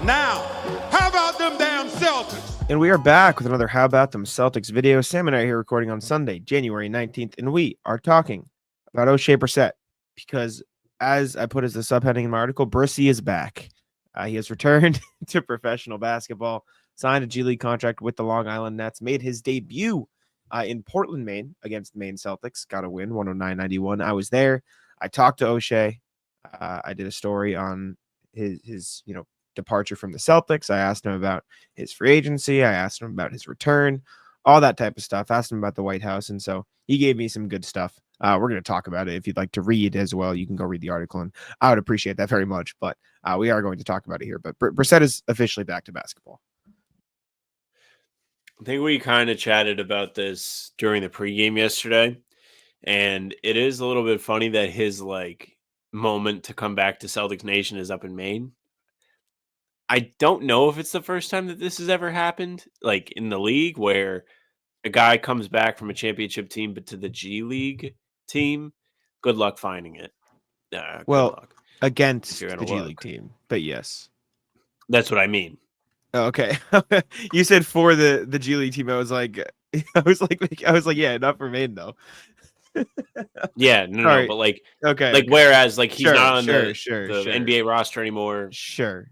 Now, how about them damn Celtics? And we are back with another How About Them Celtics video. Sam and I are here recording on Sunday, January 19th, and we are talking about Oshae Brissett because, as I put as the subheading in my article, Brissy is back. He has returned to professional basketball, signed a G League contract with the Long Island Nets, made his debut in Portland, Maine against the Maine Celtics. Got a win, 109-91. I was there. I talked to Oshae. I did a story on his departure from the Celtics. I asked him about his free agency. I asked him about his return, all that type of stuff. Asked him about the White House. And so he gave me some good stuff. We're going to talk about it. If you'd like to read as well, you can go read the article, and I would appreciate that very much. But we are going to talk about it here. But Brissett is officially back to basketball. I think we kind of chatted about this during the pregame yesterday, and it is a little bit funny that his moment to come back to Celtics Nation is up in Maine. I don't know if it's the first time that this has ever happened, like in the league, where a guy comes back from a championship team, but to the G League team. Good luck finding it. Good luck. Against the G League team, but yes, that's what I mean. Okay, you said for the G League team. I was like, yeah, not for Maine though. Yeah, no, but okay. Whereas he's not on the NBA roster anymore. Sure.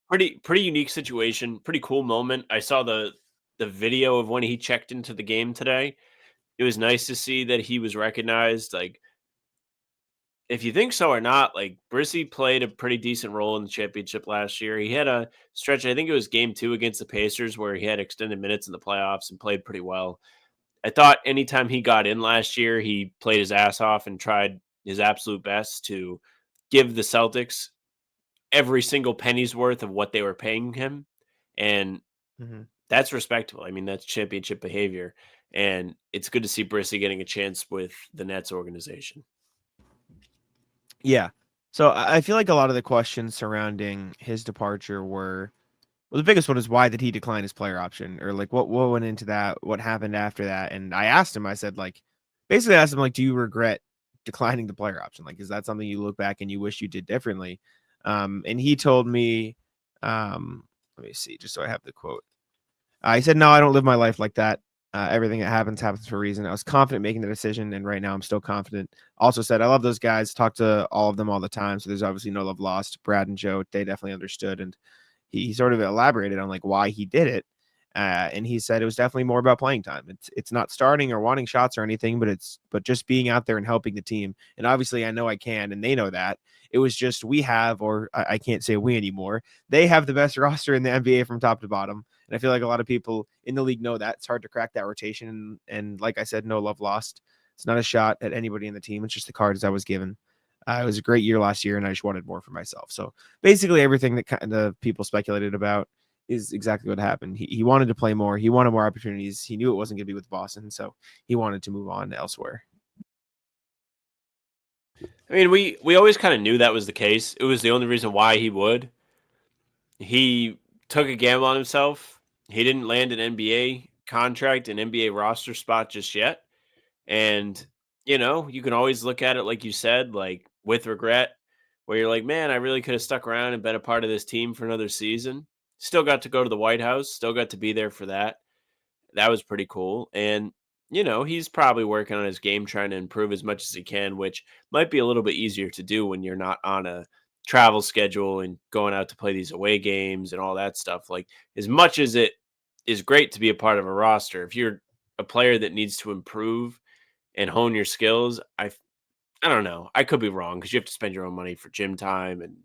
Pretty unique situation. Pretty cool moment. I saw the video of when he checked into the game today. It was nice to see that he was recognized. If you think so or not, Brissy played a pretty decent role in the championship last year. He had a stretch, I think it was game 2 against the Pacers, where he had extended minutes in the playoffs and played pretty well. I thought anytime he got in last year, he played his ass off and tried his absolute best to give the Celtics every single penny's worth of what they were paying him. And that's respectable. I mean, that's championship behavior. And it's good to see Brissy getting a chance with the Nets organization. Yeah. So I feel like a lot of the questions surrounding his departure were, well, the biggest one is why did he decline his player option, or what went into that? What happened after that? And I asked him, I said, basically asked him, do you regret declining the player option? Is that something you look back and you wish you did differently? And he told me, let me see, just so I have the quote. He said, no, I don't live my life like that. Everything that happens for a reason. I was confident making the decision, and right now I'm still confident. Also said, I love those guys. Talk to all of them all the time. So there's obviously no love lost. Brad and Joe, they definitely understood. And he sort of elaborated on why he did it. And he said it was definitely more about playing time. It's not starting or wanting shots or anything, but just being out there and helping the team. And obviously I know I can, and they know that. It was just I can't say we anymore. They have the best roster in the NBA from top to bottom. And I feel like a lot of people in the league know that. It's hard to crack that rotation. And like I said, no love lost. It's not a shot at anybody in the team. It's just the cards I was given. It was a great year last year, and I just wanted more for myself. So basically everything that kind of people speculated about is exactly what happened. He wanted to play more. He wanted more opportunities. He knew it wasn't going to be with Boston, so he wanted to move on elsewhere. I mean, we always kind of knew that was the case. It was the only reason why he would. He took a gamble on himself. He didn't land an NBA contract, an NBA roster spot just yet. And, you can always look at it, like you said, with regret, where you're like, man, I really could have stuck around and been a part of this team for another season. Still got to go to the White House. Still got to be there for that. That was pretty cool. And, he's probably working on his game, trying to improve as much as he can, which might be a little bit easier to do when you're not on a travel schedule and going out to play these away games and all that stuff. As much as it is great to be a part of a roster, if you're a player that needs to improve and hone your skills, I don't know. I could be wrong, because you have to spend your own money for gym time and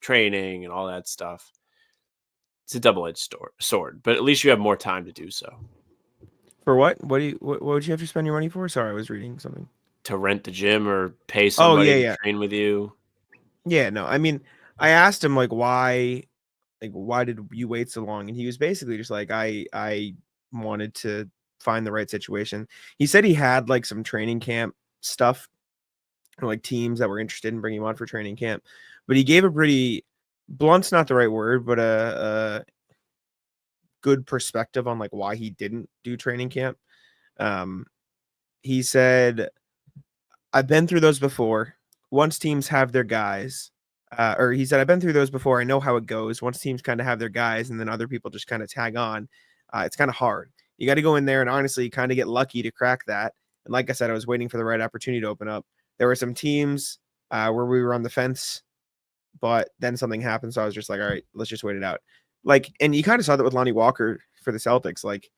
training and all that stuff. It's a double-edged sword, but at least you have more time to do so. For what? What would you have to spend your money for? Sorry, I was reading something. To rent the gym or pay somebody to train with you. Yeah, no. I mean, I asked him why did you wait so long? And he was basically just I wanted to find the right situation. He said he had some training camp stuff, or teams that were interested in bringing him on for training camp, but he gave a pretty blunt's not the right word, but a good perspective on why he didn't do training camp. He said, I've been through those before. Once teams have their guys, or he said, I've been through those before. I know how it goes. Once teams kind of have their guys and then other people just kind of tag on, it's kind of hard. You got to go in there and honestly kind of get lucky to crack that. And like I said, I was waiting for the right opportunity to open up. There were some teams where we were on the fence, but then something happened. So I was just like, all right, let's just wait it out. Like, and you kind of saw that with Lonnie Walker for the Celtics. Like,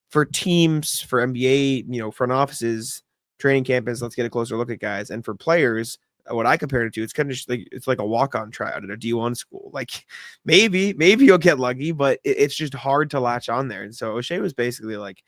for teams, for NBA, front offices, training camp is let's get a closer look at guys. And for players, what I compared it to, it's kind of just like it's like a walk-on tryout at a D1 school. Like maybe you'll get lucky, but it's just hard to latch on there. And so Oshae was basically like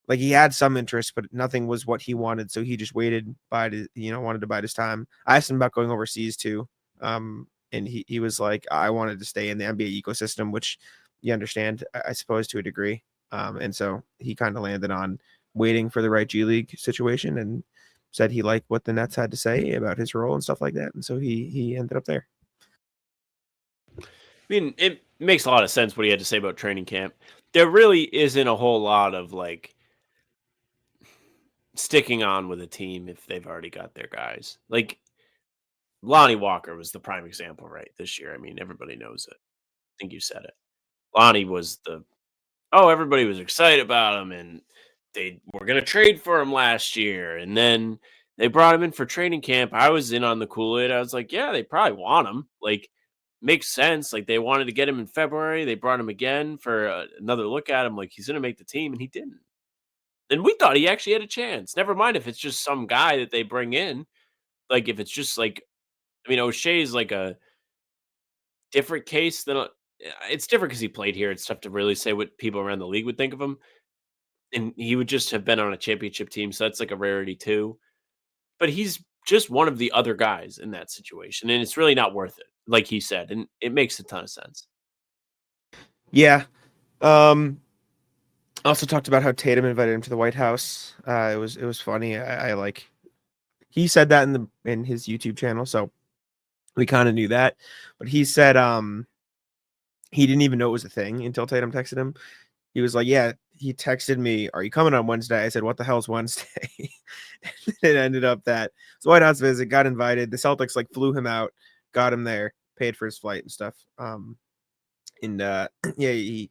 he had some interest, but nothing was what he wanted. So he just waited wanted to bide his time. I asked him about going overseas too. And he was like, I wanted to stay in the NBA ecosystem, which you understand, I suppose, to a degree. And so he kind of landed on waiting for the right G League situation and said he liked what the Nets had to say about his role and stuff like that. And so he ended up there. I mean, it makes a lot of sense what he had to say about training camp. There really isn't a whole lot of like sticking on with a team if they've already got their guys. Like Lonnie Walker was the prime example, right? This year. I mean, everybody knows it. I think you said it. Lonnie was everybody was excited about him and they were going to trade for him last year. And then they brought him in for training camp. I was in on the Kool-Aid. I was like, yeah, they probably want him. Like, makes sense. Like, they wanted to get him in February. They brought him again for another look at him. Like, he's going to make the team, and he didn't. And we thought he actually had a chance. Never mind if it's just some guy that they bring in. Like, if it's just like, I mean, O'Shea is like a different case than it's different because he played here. It's tough to really say what people around the league would think of him. And he would just have been on a championship team, so that's like a rarity too. But he's just one of the other guys in that situation, and it's really not worth it, like he said, and it makes a ton of sense. Yeah. Also talked about how Tatum invited him to the White House. It was funny. I like he said that in his YouTube channel, so we kind of knew that. But he said he didn't even know it was a thing until Tatum texted him. He was like, yeah, he texted me, are you coming on Wednesday? I said, what the hell's Wednesday? It ended up that it's White House visit, got invited. The Celtics like flew him out, got him there, paid for his flight and stuff. And yeah, he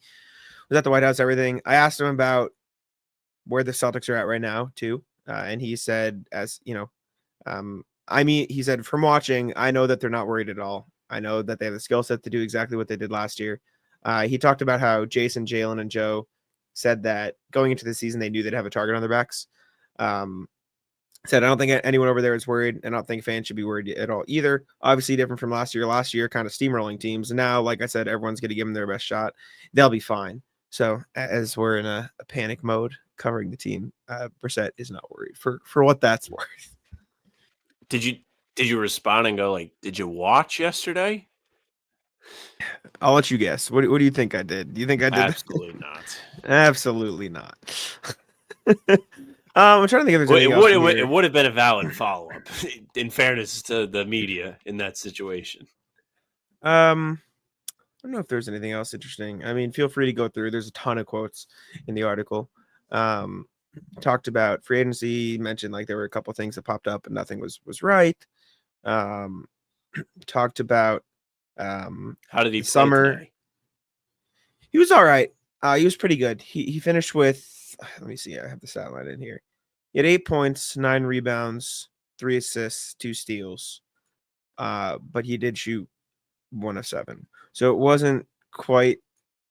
was at the White House, everything. I asked him about where the Celtics are at right now too. And he said, he said, from watching, I know that they're not worried at all. I know that they have the skill set to do exactly what they did last year. He talked about how Jason, Jalen, and Joe said that going into the season, they knew they'd have a target on their backs. Said, I don't think anyone over there is worried. I don't think fans should be worried at all either. Obviously different from last year. Last year, kind of steamrolling teams. And now, like I said, everyone's going to give them their best shot. They'll be fine. So as we're in a panic mode covering the team, Brissett is not worried for what that's worth. Did you respond and go like, did you watch yesterday? I'll let you guess. What do you think I did? Do you think I did? Absolutely not. Absolutely not. I'm trying to think if there's anything else it would have been a valid follow-up in fairness to the media in that situation. I don't know if there's anything else interesting. I mean, feel free to go through. There's a ton of quotes in the article. Talked about free agency, mentioned like there were a couple things that popped up and nothing was right. Talked about how did he play summer today? He was all right. He was pretty good. He finished with, let me see, I have the stat line in here. He had 8 points, 9 rebounds, 3 assists, 2 steals. But he did shoot 1 of 7. So it wasn't quite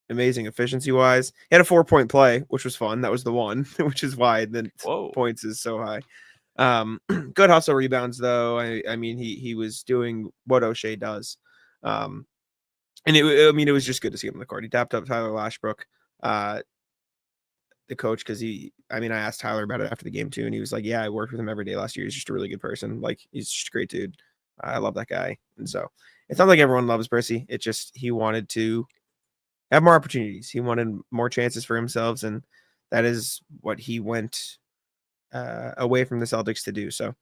amazing efficiency wise. He had a 4-point play, which was fun. That was the one, which is why the points is so high. Good hustle rebounds though. I mean, he was doing what Oshae does. And it was just good to see him on the court. He tapped up Tyler Lashbrook, the coach, because I asked Tyler about it after the game too, and he was like, yeah, I worked with him every day last year. He's just a really good person. Like, he's just a great dude. I love that guy. And so it's not like everyone loves Brissy. It just, he wanted to have more opportunities. He wanted more chances for himself, and that is what he went away from the Celtics to do. So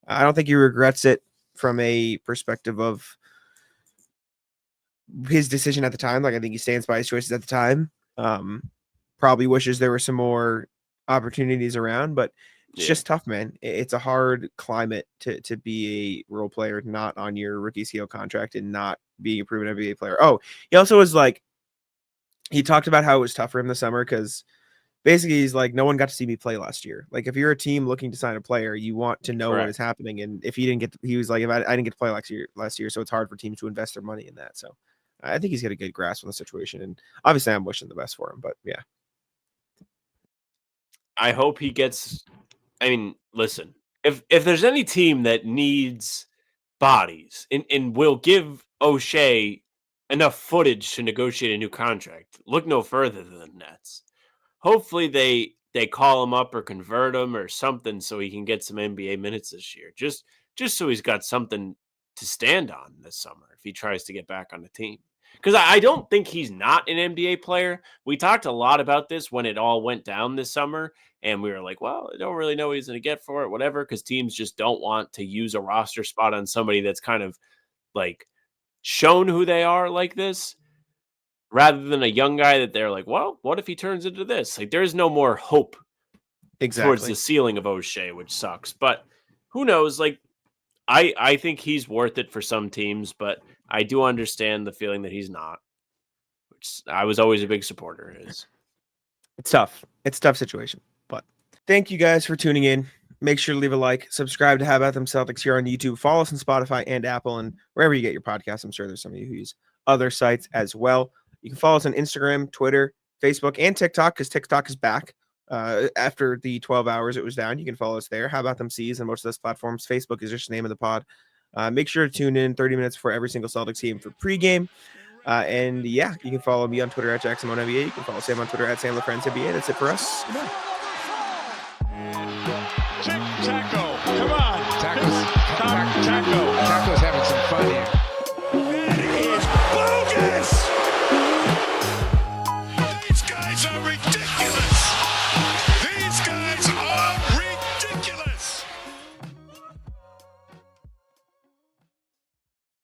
I don't think he regrets it from a perspective of his decision at the time. Like, I think he stands by his choices at the time. Probably wishes there were some more opportunities around, but It's just tough, man. It's a hard climate to be a role player, not on your rookie scale contract and not being a proven NBA player. Oh, he also was like, he talked about how it was tough for him this summer because basically he's like, no one got to see me play last year. Like, if you're a team looking to sign a player, you want to know what is happening. And if he didn't get, he was like, if I didn't get to play last year, so it's hard for teams to invest their money in that. So I think he's got a good grasp on the situation, and obviously I'm wishing the best for him. But yeah, I hope he gets. I mean, listen, if there's any team that needs bodies and will give O'Shea enough footage to negotiate a new contract, look no further than the Nets. Hopefully they call him up or convert him or something so he can get some NBA minutes this year. Just so he's got something to stand on this summer if he tries to get back on the team. Because I don't think he's not an NBA player. We talked a lot about this when it all went down this summer, and we were like, well, I don't really know what he's going to get for it, whatever, because teams just don't want to use a roster spot on somebody that's kind of like shown who they are like this, rather than a young guy that they're like, well, what if he turns into this? Like, there's no more hope towards the ceiling of O'Shea, which sucks. But who knows? Like, I think he's worth it for some teams, but I do understand the feeling that he's not, which I was always a big supporter of his. It's tough. It's a tough situation. But thank you guys for tuning in. Make sure to leave a like, subscribe to How About Them Celtics here on YouTube. Follow us on Spotify and Apple and wherever you get your podcasts. I'm sure there's some of you who use other sites as well. You can follow us on Instagram, Twitter, Facebook, and TikTok because TikTok is back. After the 12 hours it was down, you can follow us there. How About Them C's and most of those platforms. Facebook is just the name of the pod. Make sure to tune in 30 minutes before every single Celtics game for pregame. And yeah, you can follow me on Twitter at JacksonMoNBA. You can follow Sam on Twitter at SamLaFriendsNBA. That's it for us. Goodbye.